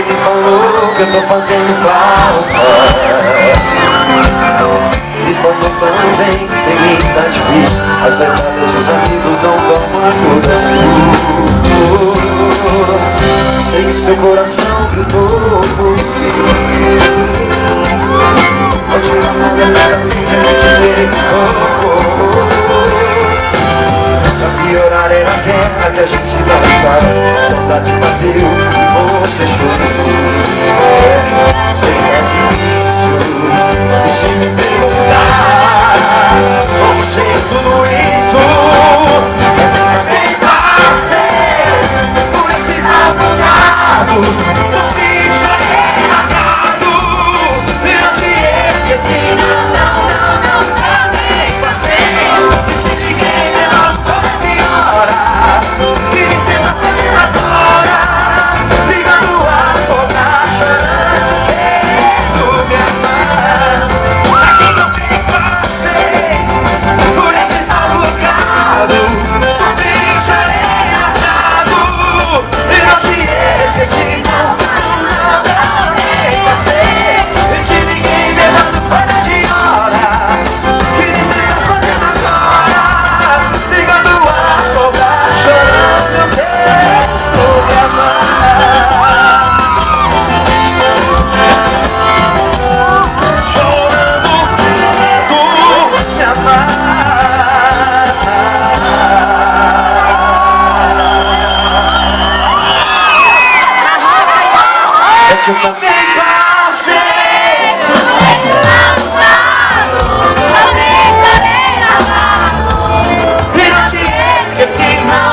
Ele falou que eu tô fazendo falta. Ele falou também que sem tá difícil. As verdades dos amigos não tão ajudando. Sei que seu coração gritou por mim. Pode tirar dessa vida e te dizer pra piorar era a guerra que a gente dançava. Saudade bateu e você chorou. Sei que é difícil. E se me perguntar como sei tudo isso, eu também passei por esses maus bocados. Sofri, chorei, marcado e não te esqueci. Não, também passei. Te liguei, menor, fora de hora. E nem sei lá fazer agora. Ligando a acordar, chorando, querendo me amar. Aqui também passei por esses maus bocados. Sofri, chorei, marcado e não te esqueci. Não, também passei. E te liguei, menor, fora de hora. E nem sei lá fazer agora. Ligando a cobrar, chorando, eu quero me amar. Chorando, quero me amar. É que eu também passei. E não te esqueci, não.